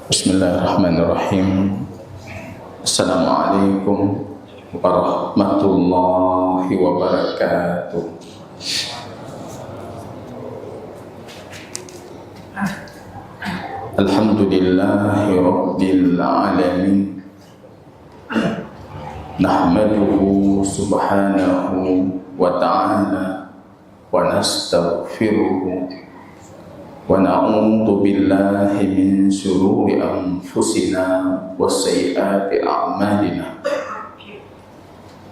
Bismillahirrahmanirrahim. Assalamualaikum warahmatullahi wabarakatuh. Alhamdulillahi rabbil alamin. Nahmaduhu subhanahu wa ta'ala wa nastaghfiruhu wa na'udzu billahi min syururi anfusina wa sayyiati a'malina.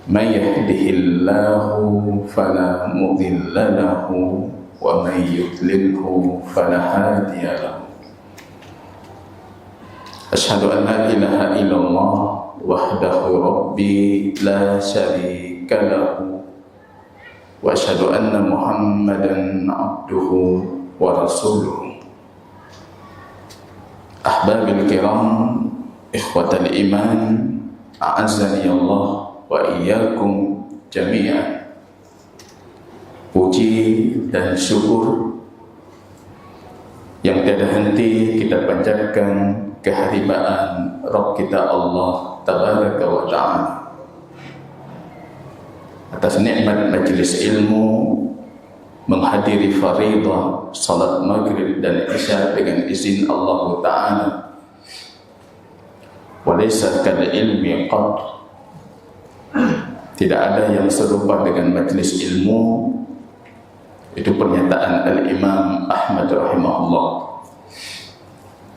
May yahdihillahu fala mudilla lahu wa may yudlilhu fala hadiya lahu. Asyhadu an la ilaha illallah wahdahu rabbi la syarika lahu wa asyhadu anna Muhammadan abduhu wa rasuluh. Ahbabil kiram, ikhwatal iman, a'azzani Allah wa iyyakum jami'an. Puji dan syukur yang tiada henti kita panjatkan kehadiran Rabb kita Allah Tabaraka wa Ta'ala atas nikmat majelis ilmu, menghadiri faridah salat maghrib dan isya dengan izin Allah Ta'ala. Walaysa kal ilmi qad, tidak ada yang serupa dengan majelis ilmu. Itu pernyataan Al-Imam Ahmad rahimahullah.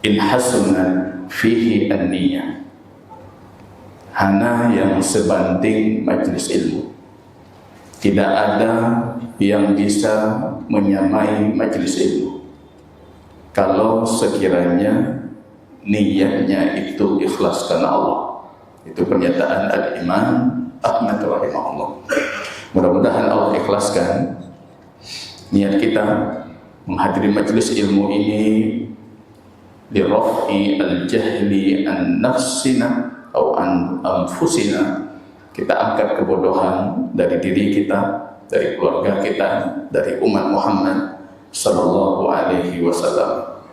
In hasanat fihi an-niyah, hana yang sebanding majelis ilmu. Tidak ada yang bisa menyamai majelis ilmu kalau sekiranya niatnya itu ikhlas karena Allah. Itu pernyataan Al-Imam Ahmad rahimahullah. Mudah-mudahan Allah ikhlaskan niat kita menghadiri majelis ilmu ini li raf'i al-jahli an nafsina atau an anfusina. Kita angkat kebodohan dari diri kita, dari keluarga kita, dari umat Muhammad sallallahu alaihi wasallam.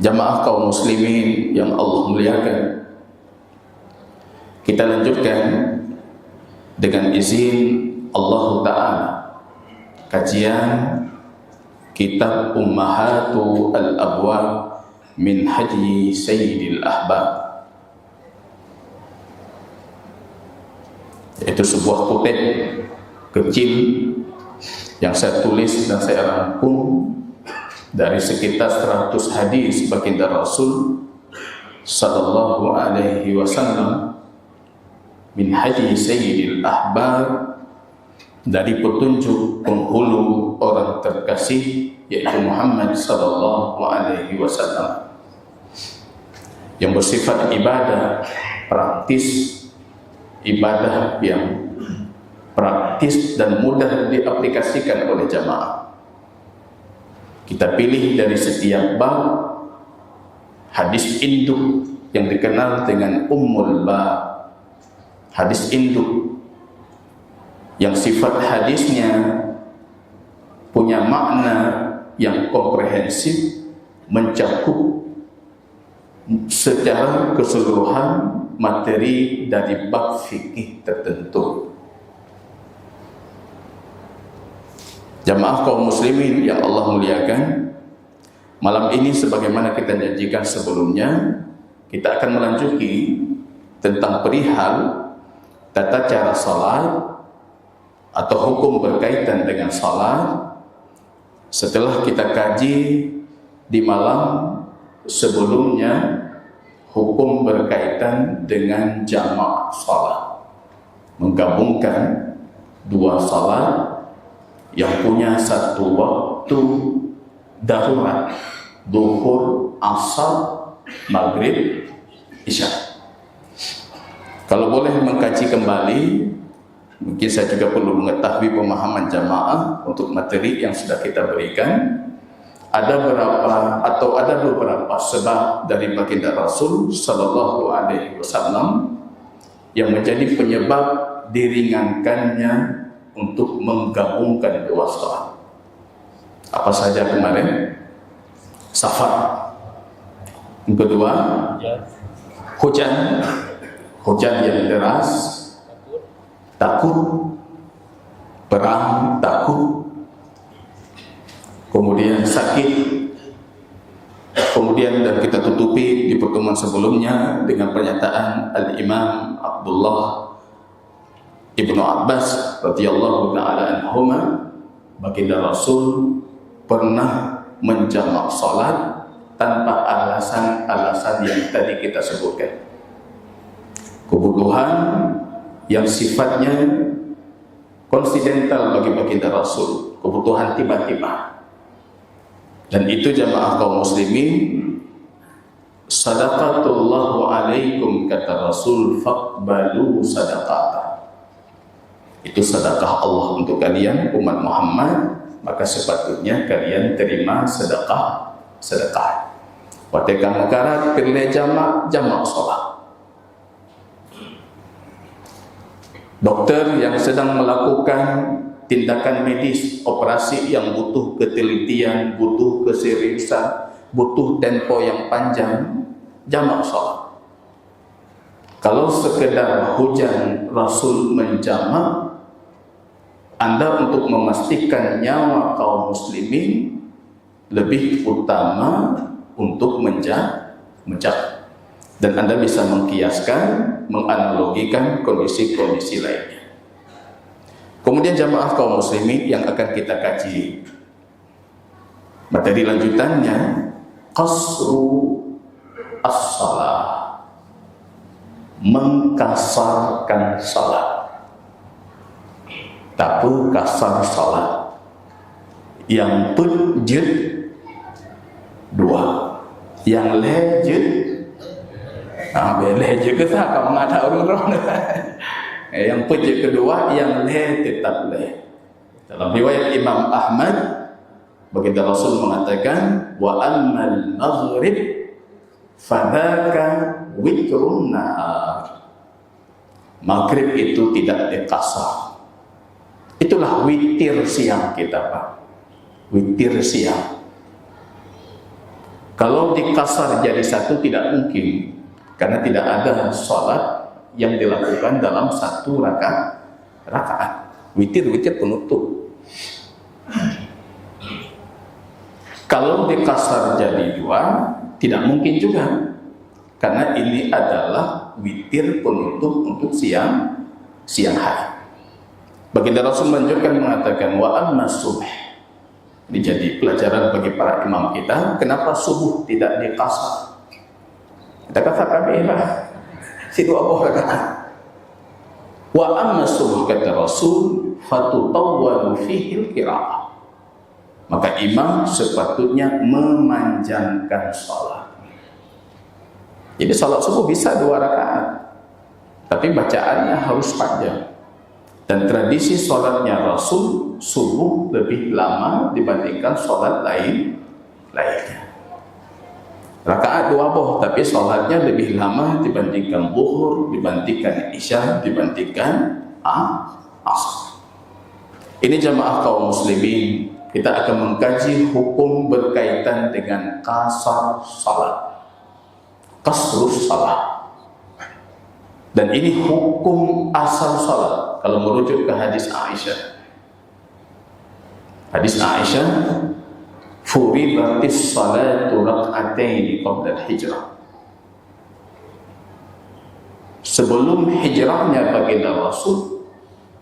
Jamaah kaum muslimin yang Allah muliakan, kita lanjutkan dengan izin Allah Ta'ala kajian kitab Ummahatu al-Abwab min Hadyi Sayyidil Ahbab. Itu sebuah kutip kecil yang saya tulis dan saya rangkum dari sekitar 100 hadis baginda Rasul sallallahu alaihi wasallam min Hadyi Sayyidil Ahbab, dari petunjuk penghulu orang terkasih yaitu Muhammad sallallahu alaihi wasallam, yang bersifat ibadah praktis, ibadah yang praktis dan mudah diaplikasikan oleh jamaah. Kita pilih dari setiap bab hadis induk yang dikenal dengan Ummul Bab, hadis induk yang sifat hadisnya punya makna yang komprehensif, mencakup secara keseluruhan materi dari bab fikih tertentu. Jamaah kaum muslimin yang Allah muliakan, malam ini sebagaimana kita janjikan sebelumnya, kita akan melanjuti tentang perihal tata cara salat atau hukum berkaitan dengan salat setelah kita kaji di malam sebelumnya hukum berkaitan dengan jamak salat, menggabungkan dua salat yang punya satu waktu darurat, zuhur, asar, maghrib, isya. Kalau boleh mengkaji kembali, mungkin saya juga perlu mengetahui pemahaman jamaah untuk materi yang sudah kita berikan. Ada beberapa sebab dari baginda Rasul sallallahu alaihi wasallam yang menjadi penyebab diringankannya untuk menggabungkan dua salat. Apa saja kemarin? Safar. Yang kedua, hujan. Hujan yang deras, takut. Perang, takut. Kemudian sakit. Kemudian dan kita tutupi di pertemuan sebelumnya dengan pernyataan Al-Imam Abdullah Ibnu Abbas radhiyallahu ta'ala anhuma, baginda Rasul pernah menjamak salat tanpa alasan-alasan yang tadi kita sebutkan. Kebutuhan yang sifatnya konsidental bagi baginda Rasul, kebutuhan tiba-tiba. Dan itu jamaah kaum muslimin, sadaqatullahu alaikum kata Rasul, faqbalu sadaqata. Itu sedekah Allah untuk kalian umat Muhammad, maka sepatutnya kalian terima sedekah. Watekan makarat pilih jamak salat. Dokter yang sedang melakukan tindakan medis, operasi yang butuh ketelitian, butuh keseriusan, butuh tempo yang panjang, jamak salat. Kalau sekedar hujan Rasul menjamak, Anda untuk memastikan nyawa kaum muslimin lebih utama untuk menjaga. Dan Anda bisa mengkiaskan, menganalogikan kondisi-kondisi lainnya. Kemudian jamaah kaum muslimin yang akan kita kaji, materi lanjutannya, qasru as-salah, mengkasarkan salat. Tapi kasar salat yang pejit dua, yang lejit lejit ke tak kamu ngata orang-orang. Yang pejit kedua, yang le tetap le. Dalam riwayat Imam Ahmad, baginda Rasul mengatakan, wa ammal maghrib fadaka witrun nahar. Maghrib itu tidak dikasar. Itulah witir siang kita, Pak. Witir siang. Kalau dikasar jadi satu tidak mungkin, karena tidak ada sholat yang dilakukan dalam satu rakaat. Witir penutup. Kalau dikasar jadi dua, tidak mungkin juga, karena ini adalah witir penutup untuk siang hari. Baginda Rasul menunjukkan mengatakan wa amma subh. Ini jadi pelajaran bagi para imam kita, kenapa subuh tidak dikasar. Kita katakan situ apa rakaat. Wa amma subuh kata Rasul fatutawwalu fihi al-qira'ah. Maka imam sepatutnya memanjangkan salat. Jadi salat subuh bisa 2 rakaat, tapi bacaannya harus panjang. Dan tradisi salatnya Rasul subuh lebih lama dibandingkan salat lainnya. Rakaat 2 tapi salatnya lebih lama dibandingkan zuhur, dibandingkan isya, dibandingkan asar. Ini jamaah kaum muslimin, kita akan mengkaji hukum berkaitan dengan kasar salat, kasrus salat. Dan ini hukum asal salat kalau merujuk ke hadis Aisyah. Hadis Aisyah, furidatis salatu rak'ataini qabla al-hijrah. Sebelum hijrahnya baginda Rasul,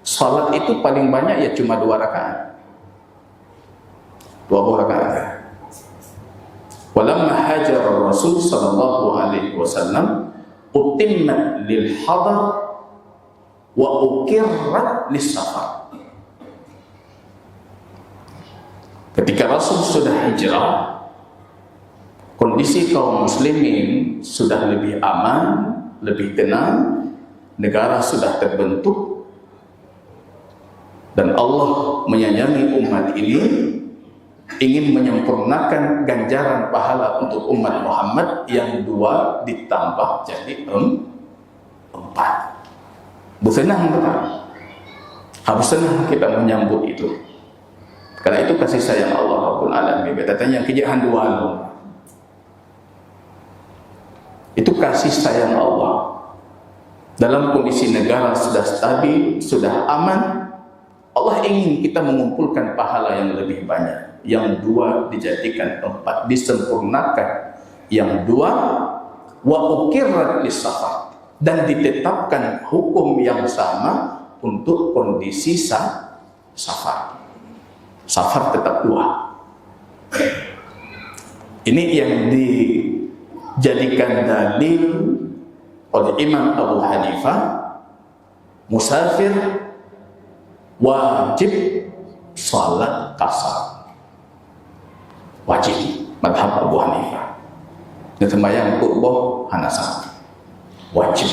salat itu paling banyak ya cuma 2 rakaat. 2 rakaat. Walamma hajara Rasul sallallahu alaihi wasallam utimmat lil hadar wa ukirrat lis safar. Ketika Rasul sudah hijrah, kondisi kaum muslimin sudah lebih aman, lebih tenang, negara sudah terbentuk, dan Allah menyayangi umat ini, ingin menyempurnakan ganjaran pahala untuk umat Muhammad yang 2 ditambah jadi 4. Bersenang betul. Harus senang kita menyambut itu. Karena itu kasih sayang Allah Rabbul Alamin. Katanya yang kejahan 2 loh. Itu kasih sayang Allah. Dalam kondisi negara sudah stabil, sudah aman, Allah ingin kita mengumpulkan pahala yang lebih banyak. Yang dua dijadikan empat, disempurnakan. Yang dua, wa uqirrat lis-safar, dan ditetapkan hukum yang sama untuk kondisi safar. Safar tetap dua. Ini yang dijadikan dalil oleh Imam Abu Hanifah, musafir wajib salat qasar. Wajib, madhab Abu Hanifah. Dan sembahyang qubah Hanasah wajib,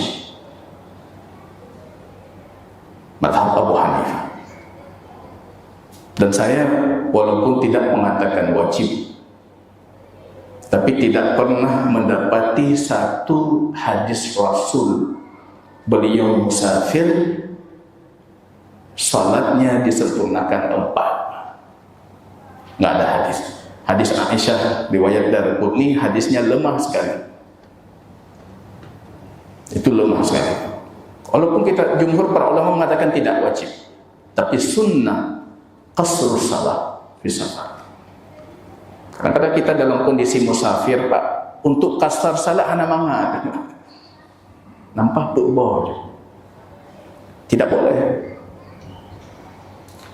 madhab Abu Hanifah. Dan saya walaupun tidak mengatakan wajib, tapi tidak pernah mendapati satu hadis Rasul beliau musafir salatnya disempurnakan 4. Nggak ada hadis. Hadis Aisyah riwayat Daraqutni, hadisnya lemah sekali. Itu lemah sekali. Walaupun jumhur para ulama mengatakan tidak wajib, tapi sunnah qasrus salat fi safar. Kadang-kadang kita dalam kondisi musafir, Pak, untuk kasar salat hana mangat. Nampak boleh. Tidak boleh.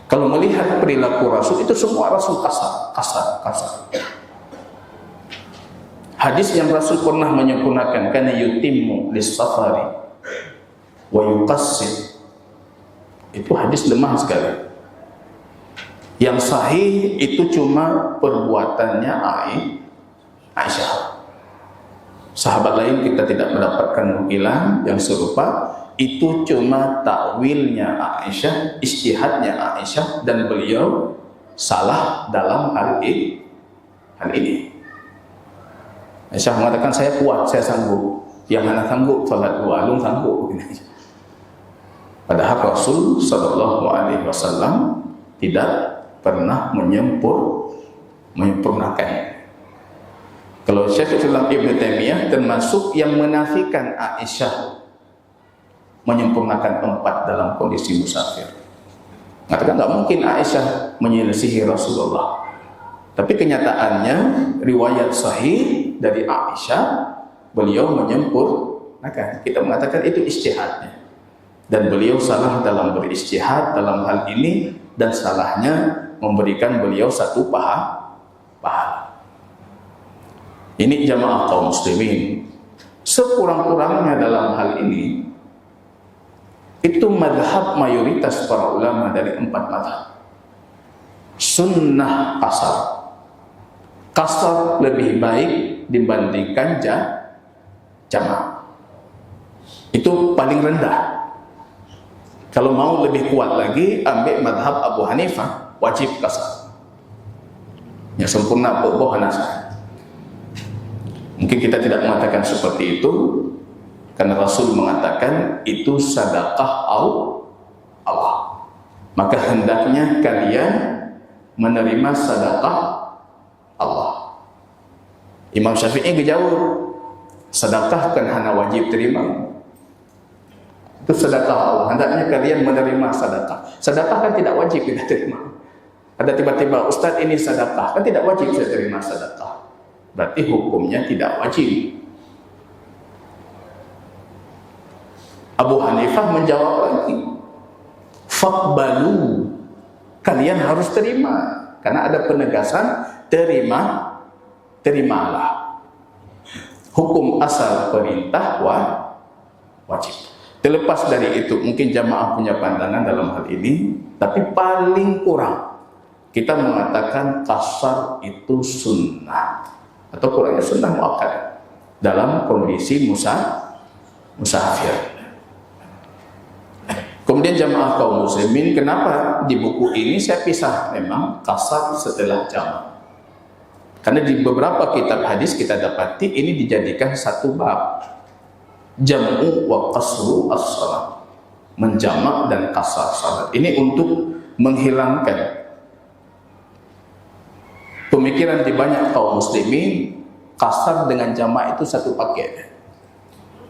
Kalau melihat perilaku Rasul, itu semua Rasul kasar. Hadis yang Rasul pernah menyempurnakan, kana yutimmu lis-safari wa yuqassir. Itu hadis lemah sekali. Yang sahih itu cuma perbuatannya Aisyah. Sahabat lain kita tidak mendapatkan nukilan yang serupa. Itu cuma takwilnya Aisyah, ijtihadnya Aisyah, dan beliau salah dalam hal ini. Aisyah mengatakan, saya kuat, saya sanggup. Yang anak sanggup salat dua, alung sanggup. Padahal Rasul Sallallahu Alaihi Wasallam tidak pernah menyempurnakan. Kalau Syekh Islam Ibn Taimiyah termasuk yang menafikan Aisyah menyempurnakan 4 dalam kondisi musafir. Mengatakan nggak mungkin Aisyah menyelisihi Rasulullah. Tapi kenyataannya riwayat sahih dari Aisyah, beliau menyempurnakan. Kita mengatakan itu ijtihadnya. Dan beliau salah dalam berijtihad dalam hal ini, dan salahnya memberikan beliau satu pahala. Ini jamaah kaum muslimin, sekurang-kurangnya dalam hal ini itu madhab mayoritas para ulama dari 4 madhab. Sunnah kasar lebih baik dibandingkan jamaah. Itu paling rendah. Kalau mau lebih kuat lagi, ambil madhab Abu Hanifah, wajib kasar. Yang sempurna boh Hanasah. Mungkin kita tidak mengatakan seperti itu, karena Rasul mengatakan itu sedekah Allah. Maka hendaknya kalian menerima sedekah Allah. Imam Syafi'i jawab, sedekah kan hanya wajib terima. Itu sedekah Allah. Hendaknya kalian menerima sedekah. Sedekah kan tidak wajib kita terima. Ada tiba-tiba, Ustaz ini sedekah, kan tidak wajib saya terima sedekah. Berarti hukumnya tidak wajib. Abu Hanifah menjawab lagi, faqbalu, kalian harus terima, karena ada penegasan terimalah. Hukum asal perintah wajib. Terlepas dari itu, mungkin jamaah punya pandangan dalam hal ini, tapi paling kurang kita mengatakan kasar itu sunnah, atau kurangnya sunnah muakkad dalam kondisi musafir. Kemudian jamaah kaum muslimin, kenapa di buku ini saya pisah memang kasar setelah jamak? Karena di beberapa kitab hadis kita dapati ini dijadikan satu bab, jam'u wa qasru as-salat, menjamak dan kasar salat. Ini untuk menghilangkan pemikiran di banyak kaum muslimin kasar dengan jamak itu satu paket.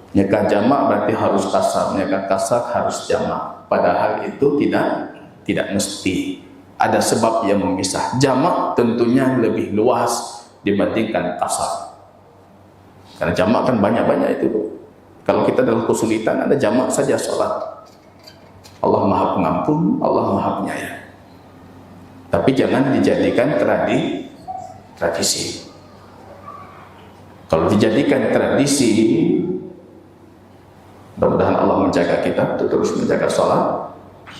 Nikah jamak berarti harus kasar, nikah kasar harus jamak. Padahal itu tidak mesti. Ada sebab yang memisah. Jamak tentunya lebih luas dibandingkan kasar. Karena jamak kan banyak-banyak itu. Kalau kita dalam kesulitan, ada jamak saja sholat. Allah Maha Pengampun, Allah Maha Penyayang. Tapi jangan dijadikan tradisi. Kalau dijadikan tradisi, mudah-mudahan Allah menjaga kita untuk terus menjaga sholat.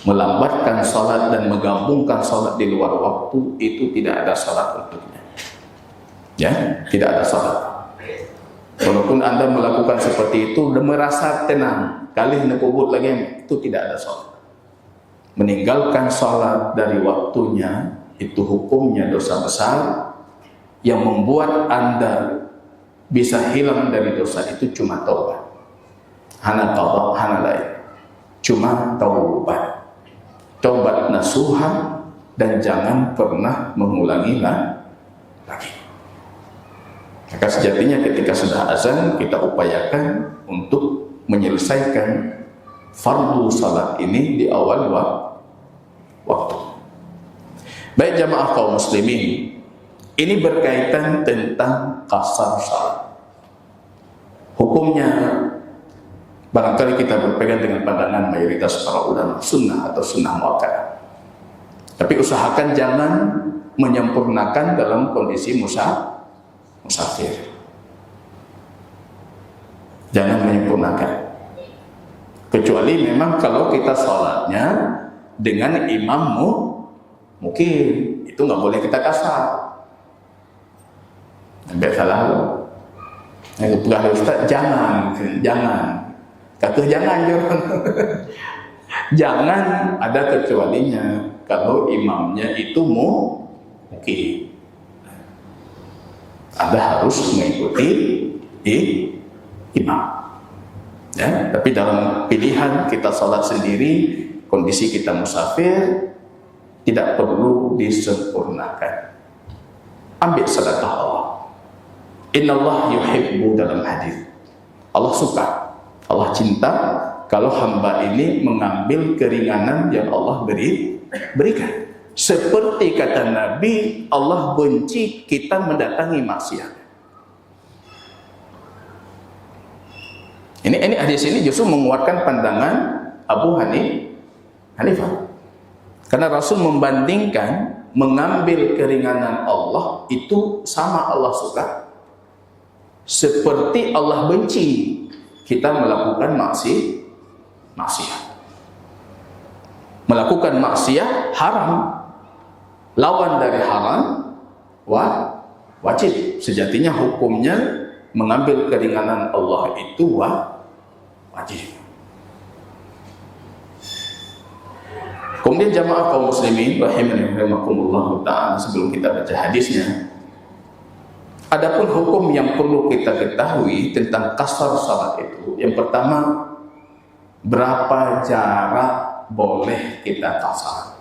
Melambatkan sholat dan menggabungkan sholat di luar waktu, itu tidak ada sholat untuknya. Ya, tidak ada sholat. Walaupun Anda melakukan seperti itu dan merasa tenang, kali nekubut lagi, itu tidak ada sholat. Meninggalkan sholat dari waktunya, itu hukumnya dosa besar. Yang membuat Anda bisa hilang dari dosa itu cuma taubat. Hana qadha, hana lain. Cuma taubat. Taubat nasuha, dan jangan pernah mengulangi lagi. Maka sejatinya ketika sudah azan, kita upayakan untuk menyelesaikan fardu salat ini di awal waktu. Baik jamaah kaum muslimin, ini berkaitan tentang qasar salat. Hukumnya barangkali kita berpegang dengan pandangan mayoritas para ulama sunnah atau sunnah muakkadah. Tapi usahakan jangan menyempurnakan dalam kondisi musafir. Jangan menyempurnakan. Kecuali memang kalau kita sholatnya dengan imammu, mungkin itu nggak boleh kita kasar. Biasalah loh. Yang Ustaz, jangan. Kata jangan jangan ada kecualinya. Kalau imamnya itu mungkin Anda harus mengikuti imam. Ya, tapi dalam pilihan kita sholat sendiri, kondisi kita musafir, tidak perlu disempurnakan. Ambil sedekah Allah. Innallah yuhibbu dalam hadis. Allah suka, Allah cinta kalau hamba ini mengambil keringanan yang Allah berikan. Seperti kata Nabi, Allah benci kita mendatangi maksiat. Ini hadis ini justru menguatkan pandangan Abu Hanifah. Karena Rasul membandingkan mengambil keringanan Allah itu sama Allah suka, seperti Allah benci kita melakukan maksiat. Melakukan maksiat haram. Lawan dari haram wajib. Sejatinya hukumnya mengambil keringanan Allah itu wajib. Kemudian jamaah kaum muslimin rahimani rahimakumullah taala, sebelum kita baca hadisnya, adapun hukum yang perlu kita ketahui tentang qasar salat itu. Yang pertama, berapa jarak boleh kita qasar?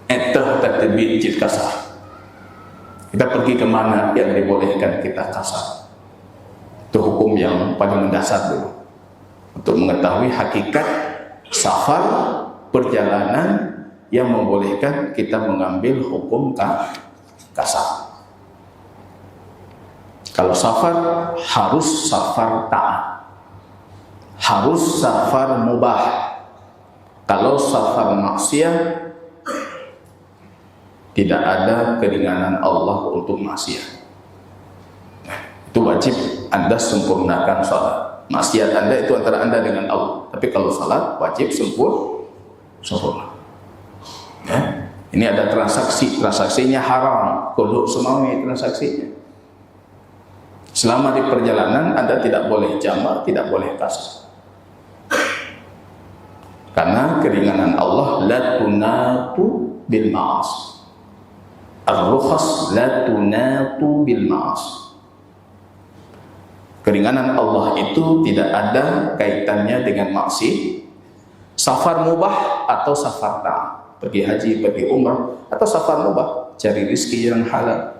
Etah tertibit jid qasar. Kita pergi ke mana yang dibolehkan kita qasar? Itu hukum yang paling mendasar dulu. Untuk mengetahui hakikat safar, perjalanan yang membolehkan kita mengambil hukum qasar. Kalau safar, harus safar taat, harus safar mubah. Kalau safar maksiat, tidak ada keringanan Allah untuk maksiat. Itu wajib Anda sempurnakan salat. Maksiat Anda itu antara Anda dengan Allah. Tapi kalau salat wajib sempurna. Ya. Ini ada transaksinya haram. Kudu semawi transaksinya. Selama di perjalanan Anda tidak boleh jamak, tidak boleh qasar. Karena keringanan Allah la tunatu bil ma'as. Ar-rukhas la tunatu bil ma'as. Keringanan Allah itu tidak ada kaitannya dengan maksiat. Safar mubah atau safar taat, pergi haji, pergi umrah, atau safar mubah, cari rezeki yang halal.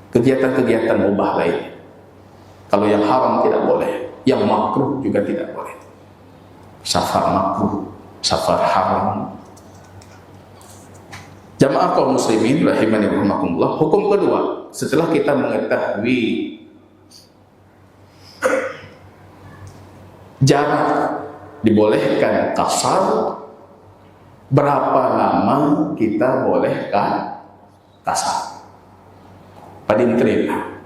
Kegiatan-kegiatan mubah lain. Kalau yang haram tidak boleh, yang makruh juga tidak boleh. Safar makruh, safar haram. Jamaah kaum muslimin rahimani wa rahimakumullah, hukum kedua setelah kita mengetahui jarak dibolehkan kasar, berapa lama kita bolehkan kasar? Paling terima.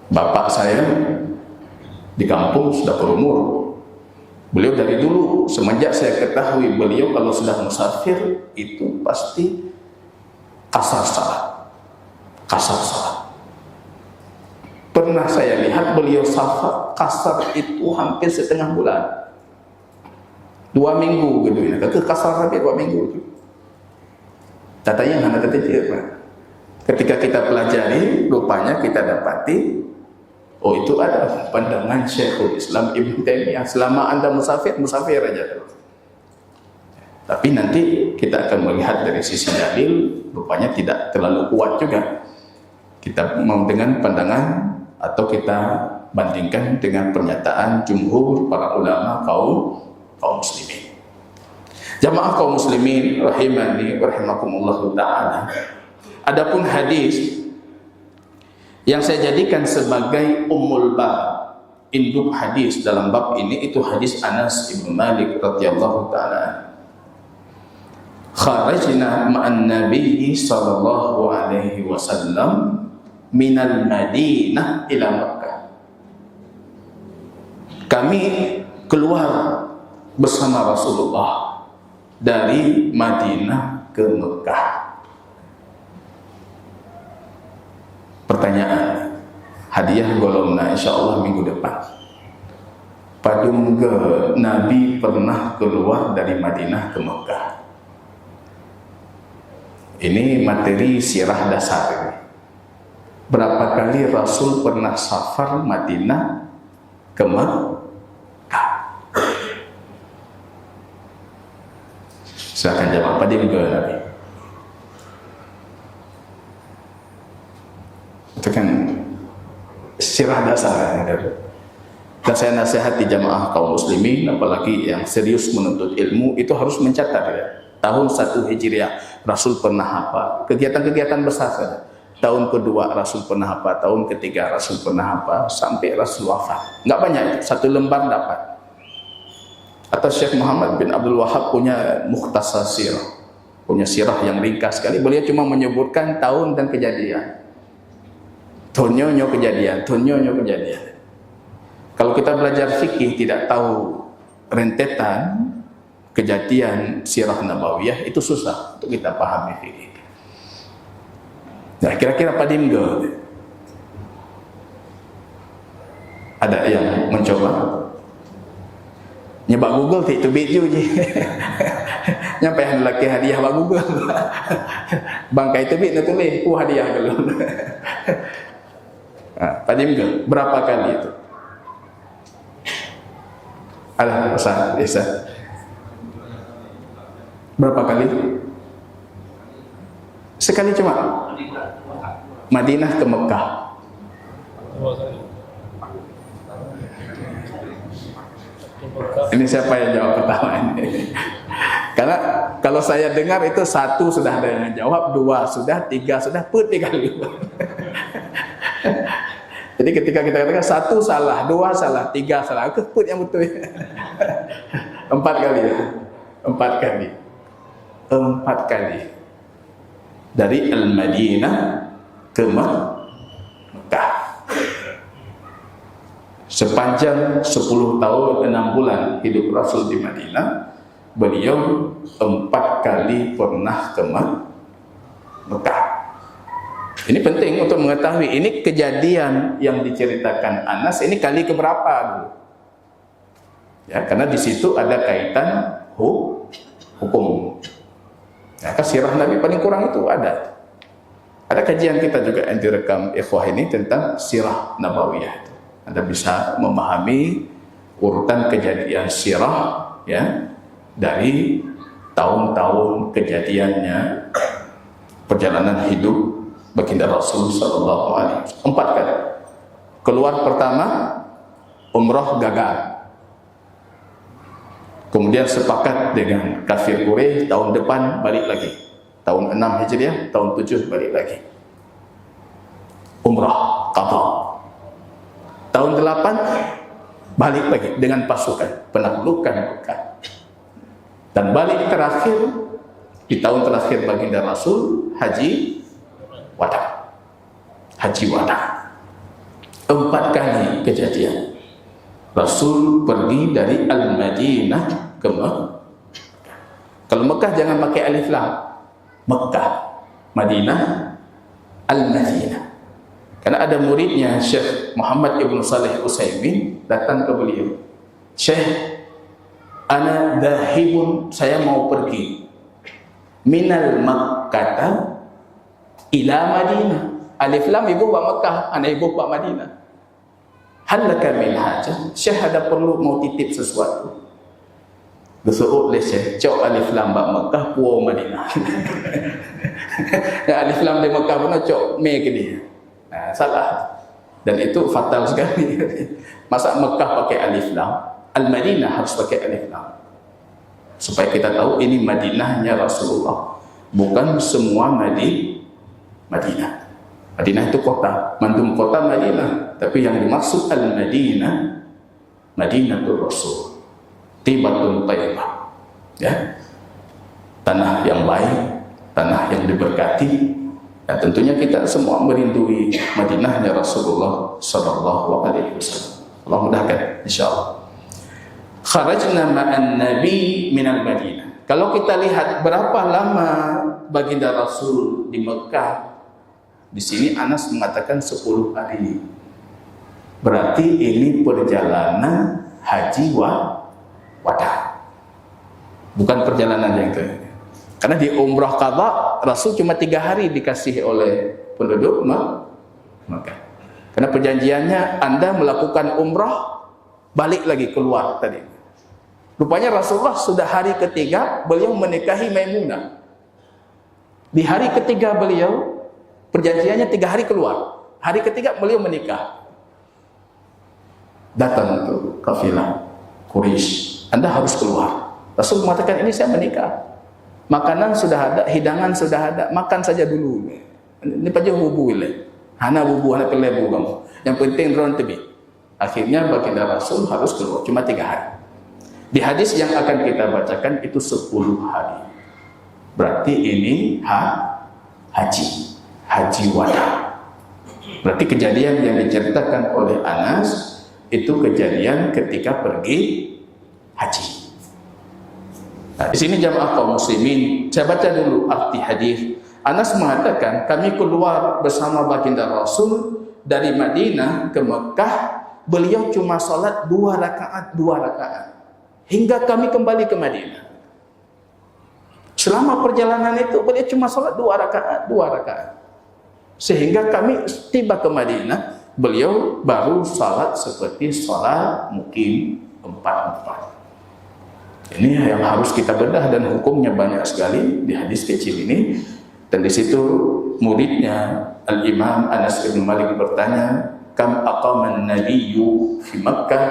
Bapak saya di kampung sudah berumur. Beliau dari dulu, semenjak saya ketahui beliau kalau sudah musafir itu pasti kasar salat. Kasar salat. Pernah saya lihat beliau safar kasar itu hampir setengah bulan. 2 minggu gitu ya. Ke kasar sampai 2 minggu itu. Katanya hanya kecil. Ketika kita pelajari, rupanya kita dapati, oh itu ada pandangan Syekhul Islam Ibnu Taimiyah, selama Anda musafir, musafir aja terus. Tapi nanti kita akan melihat dari sisi dalil, rupanya tidak terlalu kuat juga. Kita mau dengan pandangan atau kita bandingkan dengan pernyataan jumhur para ulama kaum muslimin. Jamaah kaum muslimin rahimani rahimakumullah taala. Adapun hadis yang saya jadikan sebagai ummul bab, induk hadis dalam bab ini, itu hadis Anas bin Malik radhiyallahu taala. Kharajna ma'an Nabi sallallahu alaihi wasallam minal Madinah ila Makkah. Kami keluar bersama Rasulullah dari Madinah ke Mekah. Pertanyaan, hadiah golongna insyaallah minggu depan. Padung ke Nabi pernah keluar dari Madinah ke Mekah. Ini materi sirah dasar. Berapa kali Rasul pernah safar Madinah ke Mekah? Silakan jawab. Padung ke Nabi. Itu kan sirah dasar. Dan saya nasihati jamaah kaum muslimin, apalagi yang serius menuntut ilmu, itu harus mencatat ya. Tahun 1 Hijriah Rasul pernah apa? Kegiatan-kegiatan besar saja. Tahun kedua Rasul pernah apa? Tahun ketiga Rasul pernah apa? Sampai Rasul wafat. Enggak banyak, 1 lembar dapat. Atau Syekh Muhammad bin Abdul Wahab punya Mukhtasar Sirah, punya sirah yang ringkas sekali. Beliau cuma menyebutkan tahun dan kejadian. Tonyo kejadian. Kalau kita belajar fikih tidak tahu rentetan kejadian sirah nabawiyah, itu susah untuk kita pahami fikih. Nah, kira-kira padimgo ada yang mencoba nyebak Google itu biju je. Nyampe lelaki hadiah bak Google. Bangkai itu bit tulis ku hadiah kalau. Padim ke berapa kali itu? Alah, Ustaz. Berapa kali? Sekali cuma. Madinah ke Mekah. Ini siapa yang jawab pertama ini? Karena kalau saya dengar itu 1 sudah ada yang jawab, 2 sudah, 3 sudah, putih kali. Jadi ketika kita katakan 1 salah, 2 salah, 3 salah, keput yang betul. 4 kali ya. 4 kali. 4 kali. Dari Al-Madinah ke Mekah. Sepanjang 10 tahun 6 bulan hidup Rasul di Madinah, beliau 4 kali pernah ke Mekah. Ini penting untuk mengetahui, ini kejadian yang diceritakan Anas ini kali keberapa dulu. Ya, karena di situ ada kaitan hukum. Ya, sirah Nabi paling kurang itu ada. Ada kajian kita juga yang direkam ikhwah ini tentang sirah nabawiyah. Anda bisa memahami urutan kejadian sirah ya dari tahun-tahun kejadiannya, perjalanan hidup baginda Rasul sallallahu alaihi wasallam. 4 kali. Keluar pertama, umrah gagal. Kemudian sepakat dengan kafir Quraisy, tahun depan balik lagi. Tahun 6 Hijriah, tahun 7 balik lagi. Umrah qadha. Tahun 8 balik lagi dengan pasukan, penaklukan Mekah. Dan balik terakhir di tahun terakhir baginda Rasul, haji wada. Haji wada. 4 kali kejadian. Rasul pergi dari Al-Madinah ke Mekah. Kalau Mekah jangan pakai alif lam. Mekah, Madinah, Al-Madinah. Karena ada muridnya Syekh Muhammad Ibn Salih Utsaimin datang ke beliau. Syekh, ana dhahibun, saya mau pergi. Minal Makkah ila Madinah. Alif lam ibu pak Mekah, ana ibu pak Madinah. Halaka min hajah. Syekh ada perlu mau titip sesuatu. Bersuruh oleh Syekh, cok alif lam pak Mekah, puau Madinah. Alif lam di Mekah pun cok me ke dia. Nah, salah. Dan itu fatal sekali. Masa Mekah pakai alif lam, Al-Madinah harus pakai alif lam. Supaya kita tahu ini Madinahnya Rasulullah. Bukan semua Madinah. Madinah itu kota, mandum kota Madinah. Tapi yang dimaksud Al-Madinah, Madinatul Rasul. Tibatun Taibah. Ya. Tanah yang baik, tanah yang diberkati. Dan tentunya kita semua merindui Madinahnya Rasulullah sallallahu alaihi wasallam. Allah mudahkan insyaallah. Kharajna ma'an nabi minal Madinah. Kalau kita lihat berapa lama baginda Rasul di Mekah, di sini Anas mengatakan 10 hari. Berarti ini perjalanan haji wada. Bukan perjalanan yang ke. Karena di umrah qadha Rasul cuma 3 hari dikasih oleh penduduk Mekah. Karena perjanjiannya Anda melakukan umrah balik lagi keluar tadi. Rupanya Rasulullah sudah hari ketiga beliau menikahi Maimunah. Di hari ketiga beliau perjanjiannya 3 hari keluar. Hari ketiga beliau menikah. Datang untuk kafilah Quraisy, Anda harus keluar. Rasul mengatakan ini saya menikah. Makanan sudah ada, hidangan sudah ada, makan saja dulu. Ini paja bubu ile. Hana bubu, hana pelebu kamu. Yang penting ron tebi. Akhirnya baginda Rasul harus keluar cuma 3 hari. Di hadis yang akan kita bacakan itu 10 hari. Berarti ini haji wada. Berarti kejadian yang diceritakan oleh Anas itu kejadian ketika pergi haji. Nah, di sini jamaah kaum muslimin, saya baca dulu arti hadis. Anas mengatakan, kami keluar bersama baginda Rasul dari Madinah ke Mekah, beliau cuma salat 2 rakaat hingga kami kembali ke Madinah. Selama perjalanan itu beliau cuma salat 2 rakaat. Sehingga kami tiba ke Madinah, beliau baru salat seperti salat mukim 4. Ini yang harus kita bedah dan hukumnya banyak sekali di hadis kecil ini. Dan di situ muridnya Al-Imam Anas bin Malik bertanya, kam aqaman nabiyyu fi Makkah?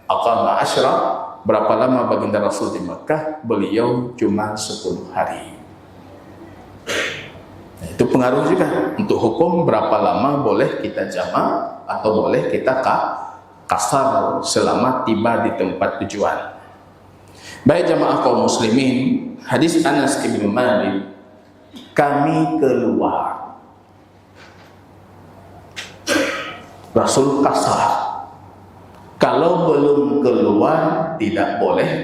Aqama 10. Berapa lama baginda Rasul di Makkah? Beliau cuma 10 hari. Itu pengaruh juga untuk hukum berapa lama boleh kita jamak atau boleh kita kasar selama tiba di tempat tujuan. Baik jamaah kaum muslimin, hadis Anas bin Malik, kami keluar. Rasul kasar. Kalau belum keluar tidak boleh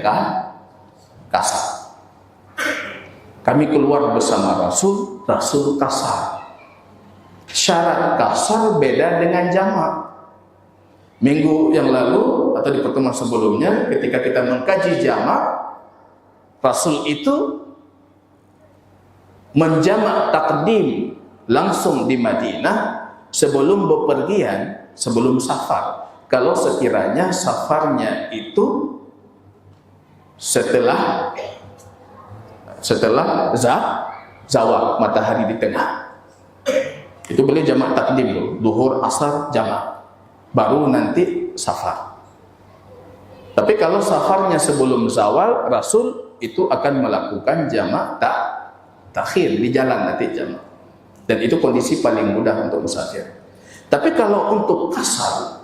kasar. Kami keluar bersama Rasul, Rasul kasar. Syarat kasar beda dengan jamak. Minggu yang lalu atau di pertemuan sebelumnya ketika kita mengkaji jamak, Rasul itu menjamak takdim langsung di Madinah sebelum bepergian, sebelum safar. Kalau sekiranya safarnya itu setelah zawal matahari di tengah. Itu boleh jamak takdim dulu, duhur, asar, jamak, baru nanti safar. Tapi kalau safarnya sebelum zawal, Rasul itu akan melakukan jamak takhir di jalan nanti jamak. Dan itu kondisi paling mudah untuk musafir. Tapi kalau untuk kasar,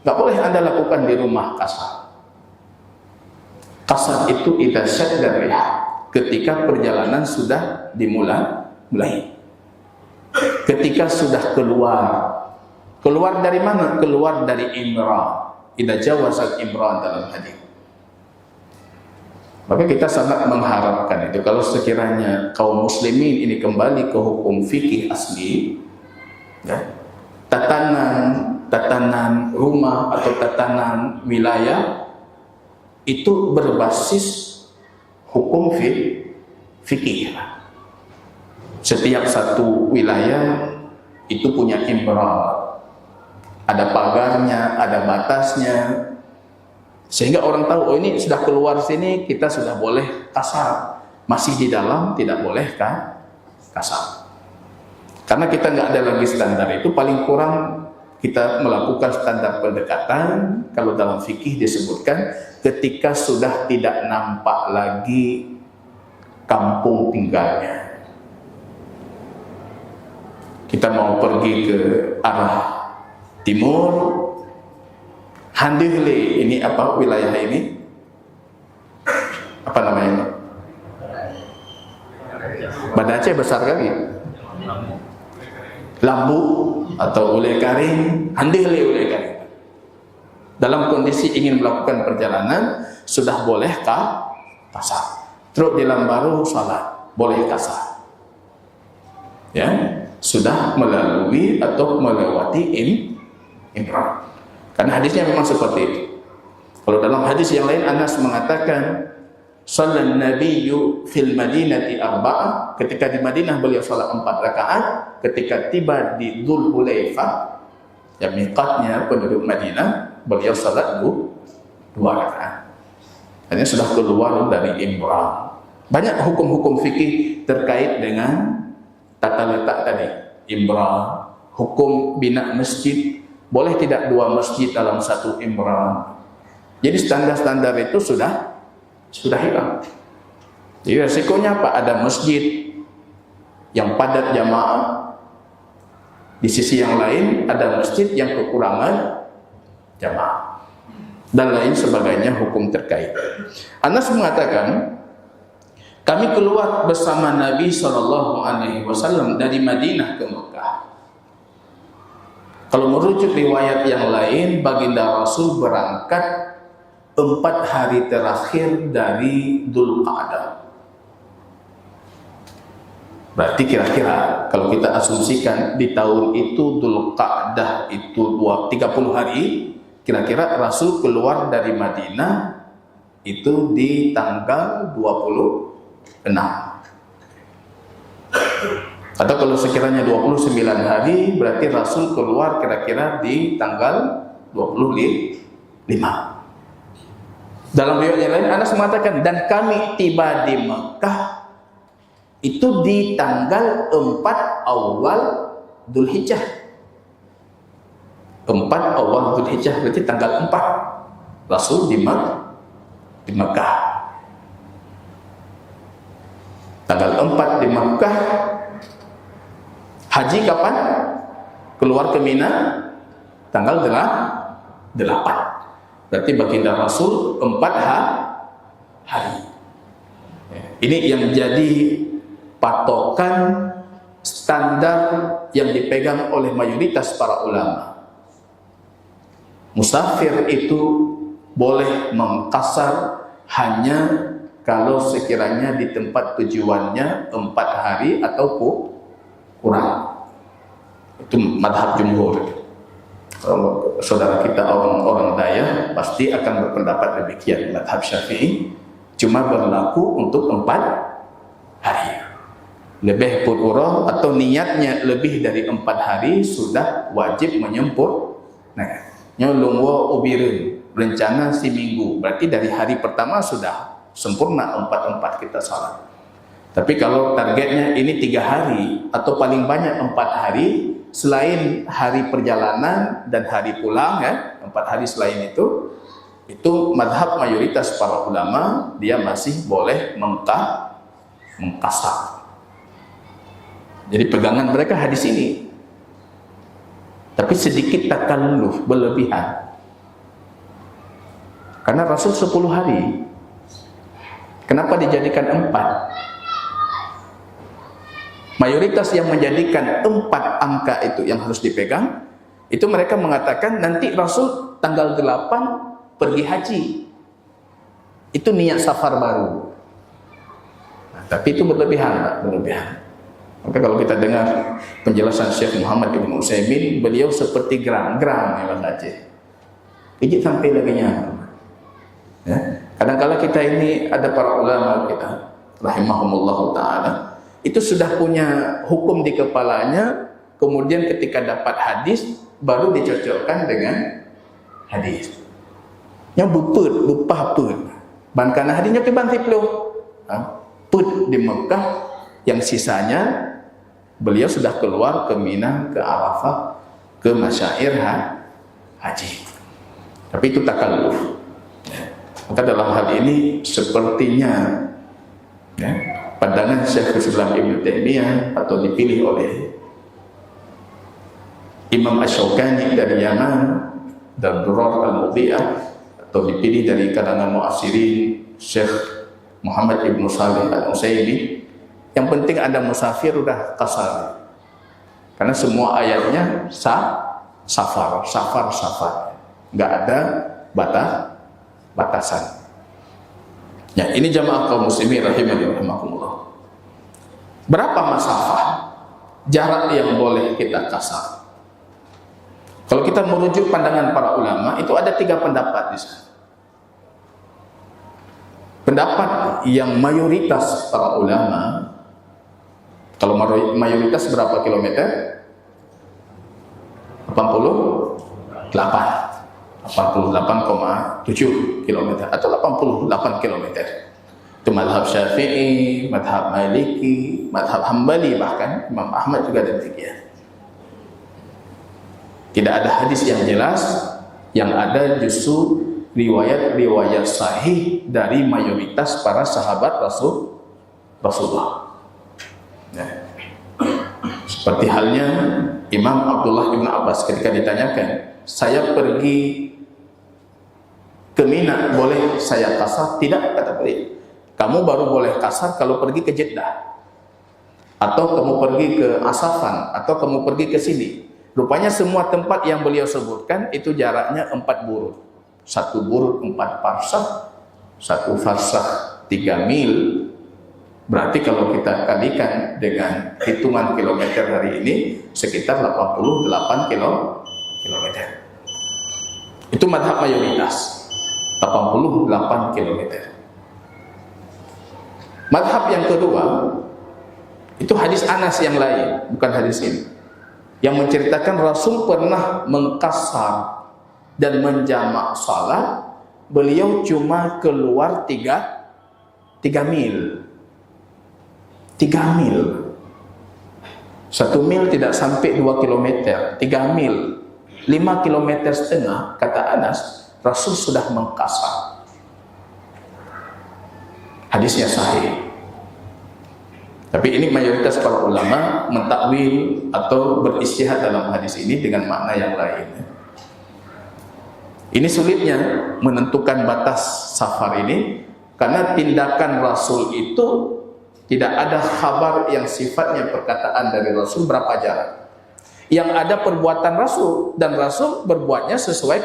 nggak boleh Anda lakukan di rumah kasar. Kasar itu idza syadda rih, ketika perjalanan sudah dimulai. Ketika sudah keluar dari mana? Keluar dari imrah. Idza jawazal imrah dalam hadis. Maka kita sangat mengharapkan itu kalau sekiranya kaum muslimin ini kembali ke hukum fikih asli, ya, tatanan rumah atau tatanan wilayah itu berbasis hukum fikih. Setiap satu wilayah itu punya imrah, ada pagarnya, ada batasnya, sehingga orang tahu, oh ini sudah keluar sini, kita sudah boleh kasar. Masih di dalam, tidak boleh kan kasar. Karena kita nggak ada lagi standar itu, paling kurang kita melakukan standar pendekatan. Kalau dalam fikih disebutkan, ketika sudah tidak nampak lagi kampung tinggalnya. Kita mau pergi ke arah timur, Handihli, ini apa wilayah ini? Apa namanya? Banda Aceh besar kali. Lambu atau Ulai Karing, Handihli Ulai Karing. Dalam kondisi ingin melakukan perjalanan, sudah bolehkah kasar? Terus di Lambaru salat, boleh kasar. Ya, sudah melalui atau melewati imrah. Karena hadisnya memang seperti itu. Kalau dalam hadis yang lain Anas mengatakan Salat Nabiyyu fil Madinati arba'ah, ketika di Madinah beliau salat 4 rakaat, ketika tiba di Dzul Hulaifah, yang miqatnya penduduk Madinah, beliau salat 2 rakaat. Hanya sudah keluar dari imrah. Banyak hukum-hukum fikih terkait dengan tata letak tadi, imrah, hukum bina masjid, boleh tidak 2 masjid dalam satu imrah. Jadi standar-standar itu sudah hilang. Jadi resikonya apa? Ada masjid yang padat jamaah, di sisi yang lain ada masjid yang kekurangan jamaah, dan lain sebagainya hukum terkait. Anas mengatakan, kami keluar bersama Nabi SAW dari Madinah ke Mekah. Kalau merujuk riwayat yang lain, baginda Rasul berangkat 4 hari terakhir dari Dzul Qa'dah. Berarti kira-kira kalau kita asumsikan di tahun itu Dzul Qa'dah itu 30 hari, kira-kira Rasul keluar dari Madinah itu di tanggal 26. Atau kalau sekiranya 29 hari, berarti Rasul keluar kira-kira di tanggal 25. Dalam riwayat yang lain Anas mengatakan, dan kami tiba di Mekah itu di tanggal 4 awal Dzulhijjah. 4 awal Dzulhijjah berarti tanggal 4 Rasul di Mekah. Tanggal 4 di Mekah. Haji kapan? Keluar ke Mina tanggal 8. Berarti baginda Rasul 4 hari. Ini yang jadi patokan standar yang dipegang oleh mayoritas para ulama. Musafir itu boleh mengkasar hanya kalau sekiranya di tempat tujuannya 4 hari atau kurang. Itu madhab jumhur. Kalau saudara kita orang-orang Dayak pasti akan berpendapat demikian. Madhab Syafi'i cuma berlaku untuk 4 hari. Lebih pun urah atau niatnya lebih dari 4 hari sudah wajib menyempur. Nah, nyolongwo ubirin rencana si minggu, berarti dari hari pertama sudah sempurna 4 kita salat. Tapi kalau targetnya ini 3 hari atau paling banyak 4 hari, selain hari perjalanan dan hari pulang, 4 hari selain itu madhab mayoritas para ulama dia masih boleh mengqasar. Jadi pegangan mereka hadis ini. Tapi sedikit takalluf, berlebihan. Karena Rasul 10 hari. Kenapa dijadikan 4? Mayoritas yang menjadikan 4 angka itu yang harus dipegang, itu mereka mengatakan nanti Rasul tanggal 8 pergi haji. Itu niat safar baru. Nah, tapi itu berlebihan, berlebihan. Maka kalau kita dengar penjelasan Syekh Muhammad Ibn Utsaimin, beliau seperti gram-gram ya Mas Aceh. Pijit sampai lagi nyampe. Ya. Kadang-kala kita ini ada para ulama kita, rahimahumullah ta'ala, itu sudah punya hukum di kepalanya, kemudian ketika dapat hadis baru dicocokkan dengan hadis. Yang bupah pun. Bankana hadisnya ke banti peluh. Put di Mekah, yang sisanya beliau sudah keluar ke Mina, ke Arafah, ke masyair haji. Tapi itu takalluf. Maka dalam hal ini sepertinya pandangan Syekhul Islam Ibnu Taimiyah atau dipilih oleh Imam Asy-Syaukani dari Yaman dan Durar Al-Mudhi'ah, atau dipilih dari kalangan mu'assirin Syekh Muhammad Ibnu Shalih Al-Utsaimin. Yang penting ada musafir udah qasar. Karena semua ayatnya safar. Enggak ada batasan. Ya, ini jamaah kaum muslimin rahimani rahimakumullah. Berapa masafah jarak yang boleh kita qasar? Kalau kita merujuk pandangan para ulama, itu ada 3 pendapat di sana. Pendapat yang mayoritas para ulama, kalau mayoritas berapa kilometer? 88,7 km atau 88 km. Itu madhab Syafi'i, madhab Maliki, madhab Hambali, bahkan Imam Ahmad juga demikian. Tidak ada hadis yang jelas, yang ada justru riwayat-riwayat sahih dari mayoritas para sahabat Rasulullah. Seperti halnya Imam Abdullah bin Abbas ketika ditanyakan, saya pergi ke Mina, boleh saya qasar? Tidak, kata beliau. Kamu baru boleh qasar kalau pergi ke Jeddah, atau kamu pergi ke Asafan, atau kamu pergi ke sini. Rupanya semua tempat yang beliau sebutkan itu jaraknya 4 burud. 1 burud 4 farsakh, 1 farsakh 3 mil. Berarti kalau kita kalikan dengan hitungan kilometer hari ini, sekitar 88 kilometer. Itu madhab mayoritas, 88 kilometer. Madhab yang kedua, itu hadis Anas yang lain, bukan hadis ini, yang menceritakan Rasul pernah mengqasar dan menjamak salat. Beliau cuma keluar 3 mil. 3 mil. 1 mil tidak sampai 2 kilometer, 3 mil, 5 kilometer setengah, kata Anas, Rasul sudah mengqasar. Hadisnya sahih. Tapi ini mayoritas para ulama mentakwil atau beristihad dalam hadis ini dengan makna yang lain. Ini sulitnya menentukan batas safar ini, karena tindakan Rasul itu tidak ada kabar yang sifatnya perkataan dari Rasul berapa jarak. Yang ada perbuatan Rasul, dan Rasul berbuatnya sesuai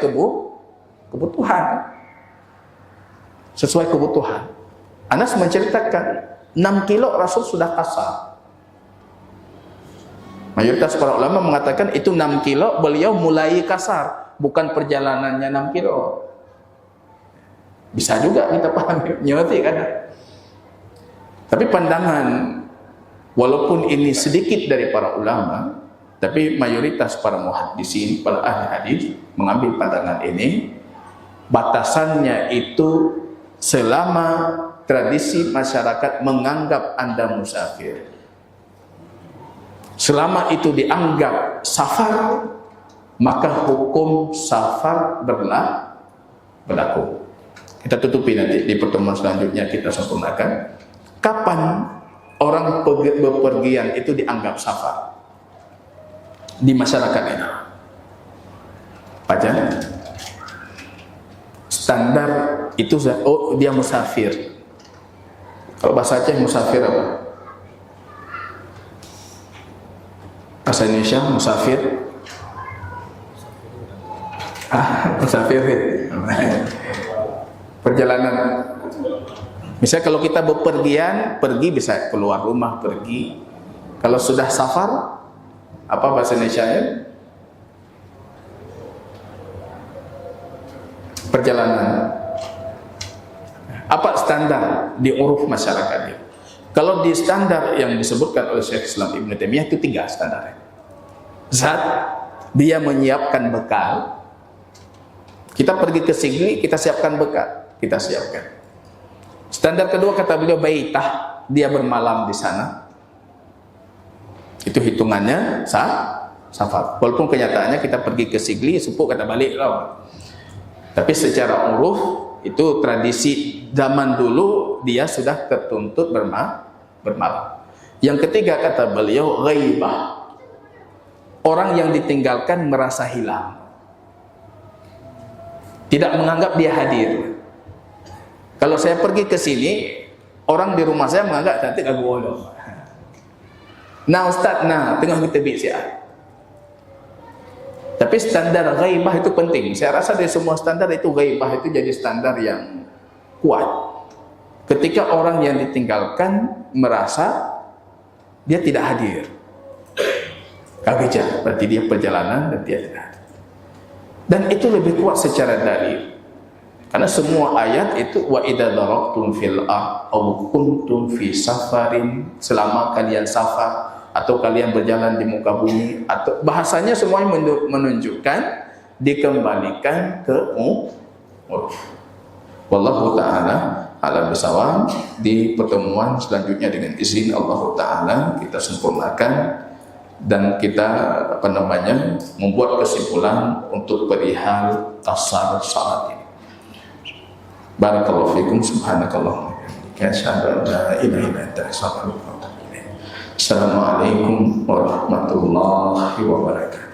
kebutuhan. Sesuai kebutuhan. Anas menceritakan 6 kilo Rasul sudah qasar. Mayoritas para ulama mengatakan itu 6 kilo beliau mulai qasar, bukan perjalanannya 6 kilo. Bisa juga kita pahami, nyoti kan? Tapi pandangan, walaupun ini sedikit dari para ulama, tapi mayoritas para muhaddisin, para ahli hadis mengambil pandangan ini. Batasannya itu selama tradisi masyarakat menganggap Anda musafir. Selama itu dianggap safar, maka hukum safar berlaku. Kita tutupi nanti di pertemuan selanjutnya, kita sempurnakan kapan orang bepergian itu dianggap safar di masyarakat ini. Baca standar itu, oh dia musafir. Kalau bahasa Aceh musafir apa? Bahasa Indonesia musafir, musafir perjalanan. Misalnya kalau kita bepergian, pergi bisa keluar rumah, pergi. Kalau sudah safar, apa bahasa Indonesia-nya? Perjalanan. Apa standar di uruf masyarakatnya? Kalau di standar yang disebutkan oleh Syekh Islam Ibn Taimiyah itu 3 standarnya. Zat, dia menyiapkan bekal. Kita pergi ke sini, kita siapkan bekal, kita siapkan. Standar kedua kata beliau baitah, dia bermalam di sana. Itu hitungannya safar. Walaupun kenyataannya kita pergi ke Sigli, sepuk kata balik lah. Tapi secara uruf itu tradisi zaman dulu, dia sudah tertuntut bermalam. Yang ketiga kata beliau ghaibah, orang yang ditinggalkan merasa hilang, tidak menganggap dia hadir. Kalau saya pergi ke sini, orang di rumah saya menganggap nanti lagu Allah. Nah Ustaz, tengah kita bicara. Tapi standar ghaibah itu penting. Saya rasa dari semua standar itu ghaibah itu jadi standar yang kuat. Ketika orang yang ditinggalkan merasa dia tidak hadir, kabijah, berarti dia perjalanan dan dia tidak hadir. Dan itu lebih kuat secara dalil. Karena semua ayat itu wa idza darabtum fil ard aw kuntum fi safarin, selama kalian safar atau kalian berjalan di muka bumi, atau bahasanya semuanya menunjukkan dikembalikan ke uruf. Wallahu ta'ala ala bisawab. Di pertemuan selanjutnya dengan izin Allah Ta'ala kita sempurnakan dan kita membuat kesimpulan untuk perihal tasar saat ini. Barakallahu fikum, subhanakallah. Assalamualaikum warahmatullahi wabarakatuh.